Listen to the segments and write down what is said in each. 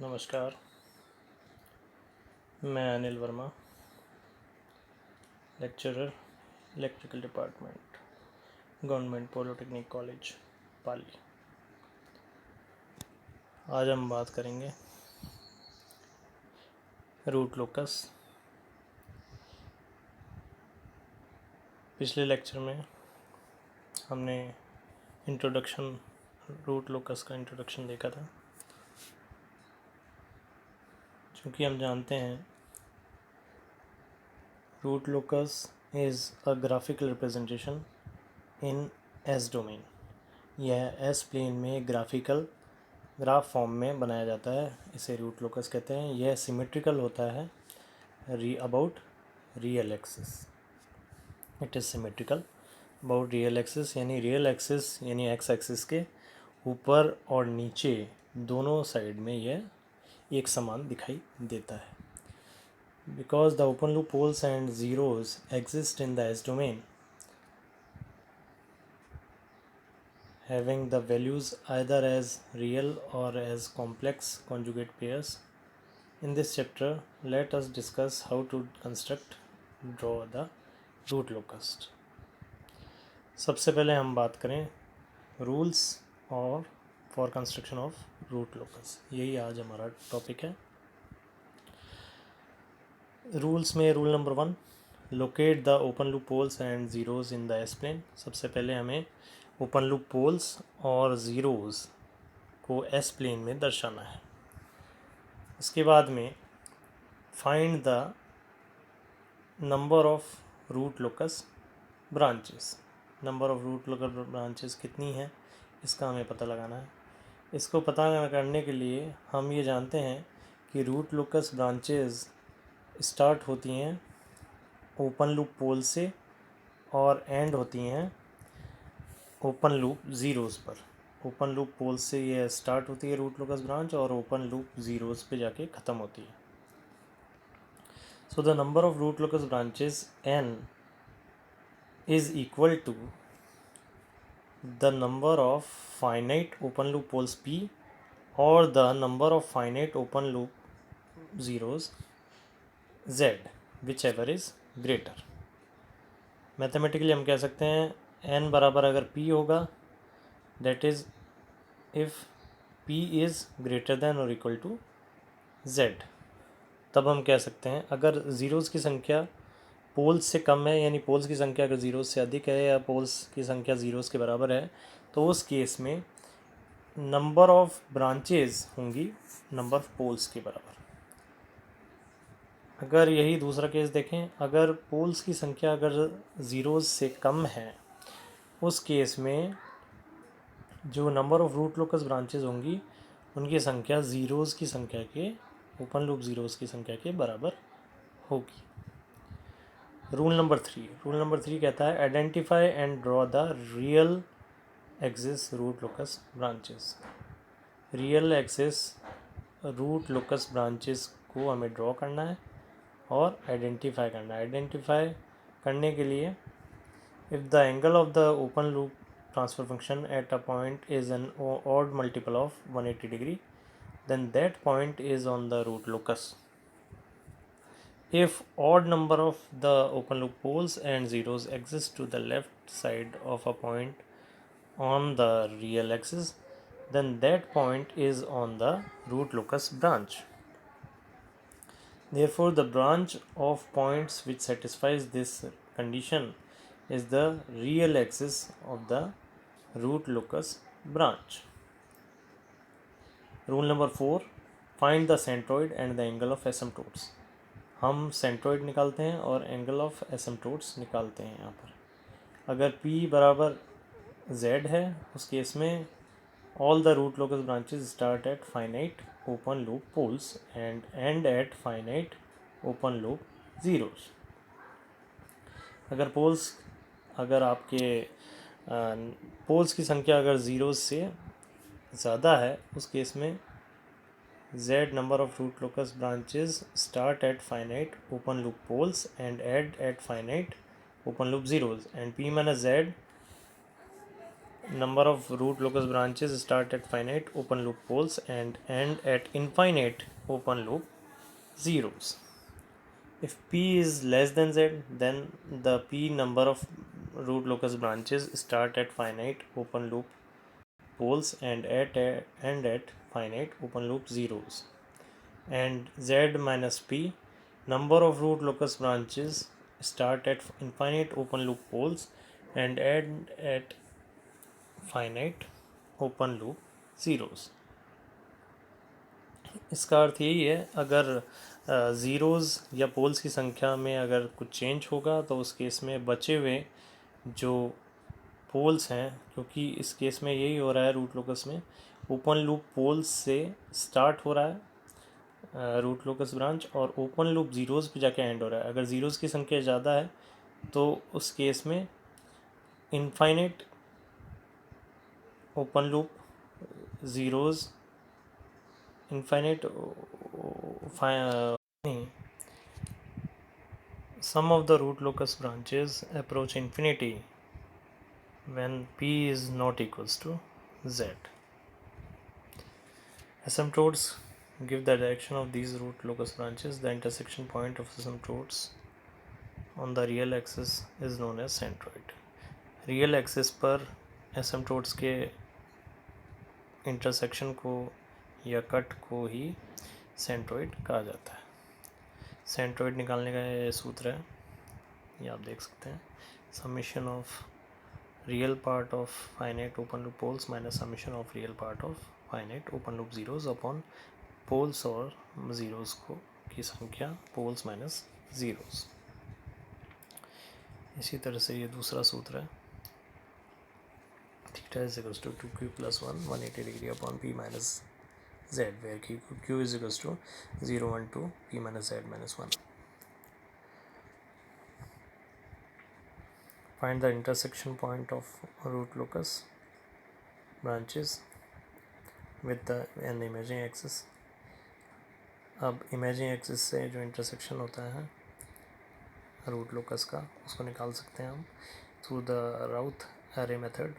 नमस्कार। मैं Anil Verma, lecturer, electrical department, government polytechnic college, Pali. आज हम बात करेंगे रूट लोकस। पिछले लेक्चर में हमने इंट्रोडक्शन, रूट लोकस का इंट्रोडक्शन देखा था। चूँकि हम जानते हैं root locus is a graphical representation in S domain. यह एस प्लेन में ग्राफिकल ग्राफ फॉर्म में बनाया जाता है, इसे रूट लोकस कहते हैं। यह सिमेट्रिकल होता है about real axis. It is symmetrical about real axis, यानी रियल एक्सिस यानी एक्स एक्सिस के ऊपर और नीचे दोनों साइड में यह एक समान दिखाई देता है। Because the open loop poles and zeros exist in the S domain, having the values either as real or as complex conjugate pairs. In this chapter, let us discuss how to draw the root locus. सबसे पहले हम बात करें rules और for construction of root locus. यही आज हमारा topic है। रूल्स में rule number 1, locate the open loop poles and zeros in the S plane. सबसे पहले हमें ओपन लूप पोल्स और ज़ीरोज़ को एस प्लेन में दर्शाना है। इसके बाद में find the number of root locus branches. Number of root locus branches कितनी है, इसका हमें पता लगाना है। इसको पता करने के लिए हम ये जानते हैं कि रूट लोकस ब्रांचेस स्टार्ट होती हैं ओपन लूप पोल से और एंड होती हैं ओपन लूप ज़ीरोज़ पर। ओपन लूप पोल से ये स्टार्ट होती है रूट लोकस ब्रांच और ओपन लूप ज़ीरोज़ पे जाके ख़त्म होती है। So the number of root locus branches n is equal to the number of finite open loop poles p और the number of finite open loop zeros z, whichever is greater. Mathematically हम कह सकते हैं n बराबर अगर p होगा, that is if p is greater than और equal to z, तब हम कह सकते हैं अगर ज़ीरोज़ की संख्या पोल्स से कम है, यानी पोल्स की संख्या अगर ज़ीरोज़ से अधिक है या पोल्स की संख्या ज़ीरोज़ के बराबर है, तो उस केस में नंबर ऑफ ब्रांचेज होंगी नंबर ऑफ पोल्स के बराबर। अगर यही दूसरा केस देखें, अगर पोल्स की संख्या अगर ज़ीरोज़ से कम है, उस केस में जो number of root locus branches होंगी उनकी संख्या ज़ीरोज़ की संख्या के, ओपन लूप ज़ीरोज़ की संख्या के बराबर होगी। रूल नंबर 3 कहता है identify and draw the real axis root locus branches. Real axis root locus branches को हमें ड्रॉ करना है और आइडेंटिफाई करना है। आइडेंटिफाई करने के लिए if the angle of the open loop transfer function at a point is an odd multiple of 180 degree, then that point is on the root locus. If odd number of the open loop poles and zeros exist to the left side of a point on the real axis, then that point is on the root locus branch. Therefore, the branch of points which satisfies this condition is the real axis of the root locus branch. Rule number 4, find the centroid and the angle of asymptotes. हम centroid निकालते हैं और angle of asymptotes निकालते हैं। यहाँ पर अगर p बराबर z है, उस केस में all the root locus branches start at finite open loop poles and end at finite open loop zeros. अगर आपके पोल्स की संख्या अगर ज़ीरोज़ से ज़्यादा है, उस केस में z number of root locus branches start at finite open loop poles and end at finite open loop zeros, and p minus z number of root locus branches start at finite open loop poles and end at infinite open loop zeros. If p is less than z, then the p number of root locus branches start at finite open loop poles and end at finite open loop zeros. And z minus p, number of root locus branches start at infinite open loop poles and end at finite open loop zeros. इसका अर्थ यही है, अगर zeros या poles की संख्या में अगर कुछ चेंज होगा तो उस केस में बचे हुए जो पोल्स हैं, क्योंकि इस केस में यही हो रहा है रूट लोकस में, ओपन लूप पोल्स से स्टार्ट हो रहा है रूट लोकस ब्रांच और ओपन लूप ज़ीरोज़ पे जाके एंड हो रहा है. अगर ज़ीरोज़ की संख्या ज़्यादा है तो उस केस में infinite open loop zeros infinite sum of the root locus branches approach infinity when p is not equals to z. Asymptotes give the direction of these root locus branches. The intersection point of asymptotes on the real axis is known as centroid. Real axis पर asymptotes के intersection को या cut को ही centroid कहा जाता है. Centroid निकालने का ये सूत्र है, ये आप देख सकते हैं. Summation of real part of finite open loop poles minus summation of real part of finite open loop zeros upon poles और ज़ीरोज़ को की संख्या पोल्स माइनस ज़ीरोज़. इसी तरह से ये दूसरा सूत्र है, theta is equals to 2q + 1 180 degree upon p minus z, where q is equals to 0 1 2 p minus z minus 1. Find the intersection point of root locus branches with the an imaging axis. अब imaging axis से जो intersection होता है root locus का, उसको निकाल सकते हैं हम through the राउथ array method.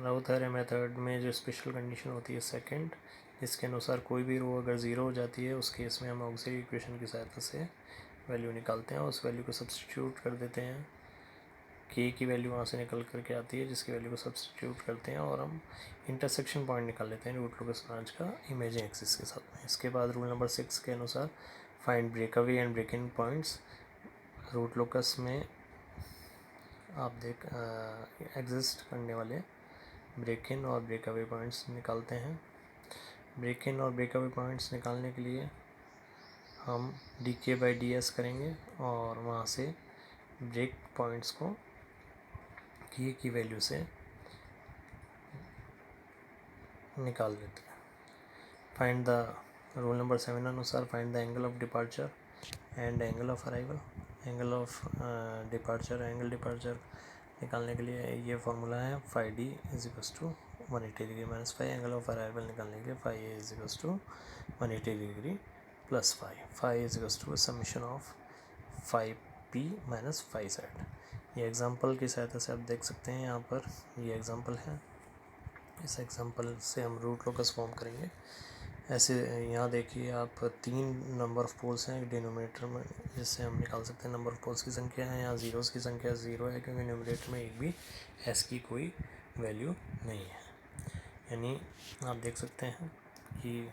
राउथ array method में जो स्पेशल कंडीशन होती है सेकंड, जिसके अनुसार कोई भी रो अगर ज़ीरो हो जाती है उस केस में हम ऑक्सिलरी इक्वेशन की सहायता से वैल्यू निकालते हैं और उस वैल्यू को सब्सटीट्यूट कर देते हैं. के की वैल्यू वहाँ से निकल करके आती है जिसकी वैल्यू को सब्सटीट्यूट करते हैं और हम इंटरसेक्शन पॉइंट निकाल लेते हैं रूट लोकस ब्रांच का इमेजिंग एक्सिस के साथ में. इसके बाद रूल नंबर 6 के अनुसार find break away and break in points. Root locus में आप एग्जिस्ट करने वाले ब्रेक इन और ब्रेक अवे पॉइंट्स निकालते हैं. ब्रेक इन और ब्रेक अवे पॉइंट्स निकालने के लिए हम dk/ds करेंगे और वहाँ से ब्रेक पॉइंट्स को k की वैल्यू से निकाल लेते हैं. फाइंड द रूल नंबर 7 अनुसार find the angle of departure and angle of arrival. Angle of departure angle departure निकालने के लिए ये फार्मूला है phi D is equals to 180 degree minus phi. Angle of arrival निकालने के लिए phi A is equals to 180 degree plus phi. Phi is equals to summation of phi P minus phi Z. ये example की सहायता से आप देख सकते हैं. यहाँ पर ये एग्जांपल है, इस एग्जांपल से हम रूट लोकस फॉर्म करेंगे. ऐसे यहाँ देखिए आप 3 नंबर ऑफ़ पोल्स हैं डिनोमिनेटर में, जिससे हम निकाल सकते हैं नंबर ऑफ़ पोल्स की संख्या है. यहाँ ज़ीरोज़ की संख्या 0 है क्योंकि न्यूमरेटर में एक भी एस की कोई वैल्यू नहीं है. यानी आप देख सकते हैं कि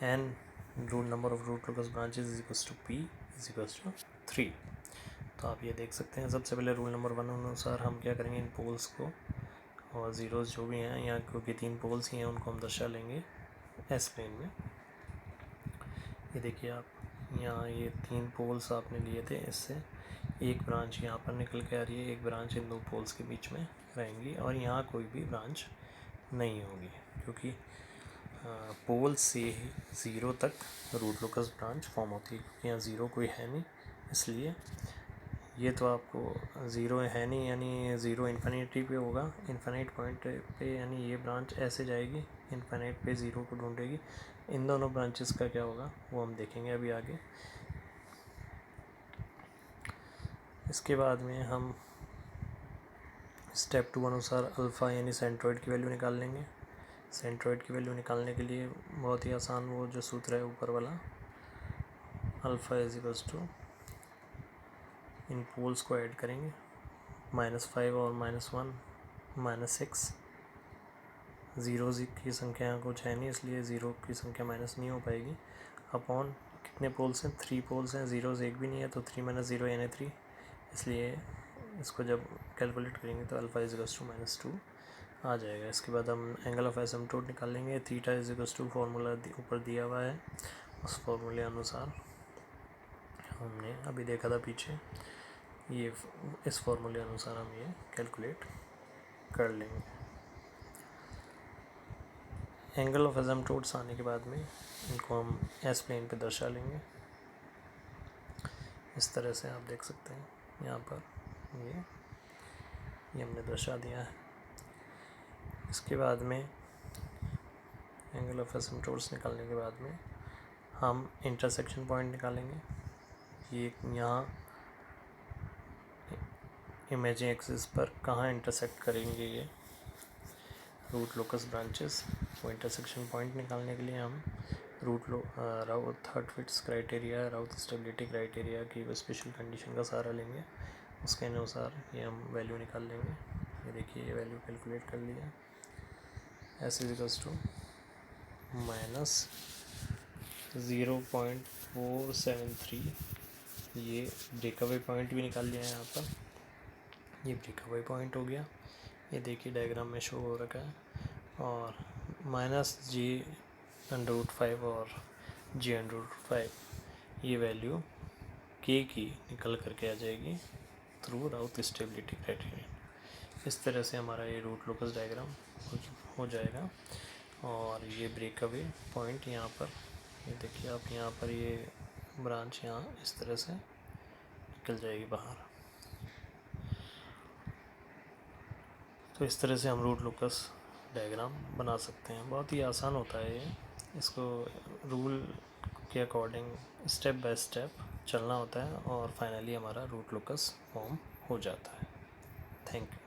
N root number of root locus branches is equals to P is equals to 3. तो आप ये देख सकते हैं. सबसे पहले रूल नंबर 1 अनुसार हम क्या करेंगे, इन पोल्स को और ज़ीरोज़ जो भी हैं यहाँ क्योंकि 3 पोल्स ही हैं उनको हम दर्शा लेंगे एस प्लेन में. ये देखिए आप यहाँ ये 3 पोल्स आपने लिए थे, इससे एक ब्रांच यहाँ पर निकल के आ रही है, एक ब्रांच इन 2 पोल्स के बीच में रहेंगी और यहाँ कोई भी ब्रांच नहीं होगी क्योंकि पोल से 0 तक रूट लोकस ब्रांच फॉर्म होती है. यहाँ 0 कोई है नहीं, इसलिए ये तो आपको 0 है नहीं, यानी 0 इन्फिनिटी पे होगा, इन्फिनिट पॉइंट पे, यानी ये ब्रांच ऐसे जाएगी इन्फिनिट पे 0 को ढूंढेगी. इन दोनों ब्रांचेस का क्या होगा वो हम देखेंगे अभी आगे. इसके बाद में हम स्टेप 2 अनुसार अल्फ़ा यानी सेंट्रोइड की वैल्यू निकाल लेंगे। सेंट्रोइड की वैल्यू निकालने के लिए बहुत ही आसान वो जो सूत्र है ऊपर वाला, अल्फ़ा इज इक्वल्स टू, इन पोल्स को ऐड करेंगे, -5 और -1 -6। ज़ीरोज़ की संख्या कुछ है नहीं, इसलिए ज़ीरो की संख्या माइनस नहीं हो पाएगी। अपॉन कितने पोल्स हैं, 3 पोल्स हैं, ज़ीरोज़ एक भी नहीं है, तो 3 - 0 यानी 3, इसलिए इसको जब कैलकुलेट करेंगे तो अल्फ़ा इज इक्वल्स टू -2 आ जाएगा। इसके बाद हम एंगल ऑफ एसिम्पटोट निकाल लेंगे। Theta is equals to formula ऊपर दिया हुआ है, उस फार्मूले अनुसार हमने अभी देखा था पीछे, ये इस फार्मूले अनुसार हम ये कैलकुलेट कर लेंगे। एंगल ऑफ एसिम्पटोट्स आने के बाद में इनको हम एस प्लेन पे दर्शा लेंगे। इस तरह से आप देख सकते हैं यहाँ पर ये हमने दर्शा दिया है। इसके बाद में एंगल ऑफ एसिम्पटोट्स निकालने के बाद में हम इंटरसेक्शन पॉइंट निकालेंगे। ये यहाँ इमेजिंग एक्सिस पर कहाँ इंटरसेक्ट करेंगे ये रूट लोकस ब्रांचेस, वो इंटरसेक्शन पॉइंट निकालने के लिए हम Routh Hurwitz criteria, Routh stability criteria की स्पेशल कंडीशन का सहारा लेंगे। उसके अनुसार ये हम वैल्यू निकाल लेंगे। ये देखिए ये वैल्यू कैलकुलेट कर लिया, एस इज इक्वल्स टू -0.473। ये ब्रेकअवे पॉइंट भी निकाल लिया है यहाँ पर, ये ब्रेकअवे पॉइंट हो गया, ये देखिए डायग्राम में शो हो रखा है। और -G√5 और G√5 ये वैल्यू के की निकल करके आ जाएगी थ्रू राउथ स्टेबिलिटी क्राइटेरिया। इस तरह से हमारा ये रूट लोकस डायग्राम हो जाएगा। और ये ब्रेकअवे पॉइंट यहाँ पर, ये देखिए आप यहाँ पर ये ब्रांच यहाँ इस तरह से निकल जाएगी बाहर। तो इस तरह से हम रूट लोकस डायग्राम बना सकते हैं। बहुत ही आसान होता है ये, इसको रूल के अकॉर्डिंग स्टेप बाय स्टेप चलना होता है और फाइनली हमारा रूट लोकस फॉर्म हो जाता है। Thank you.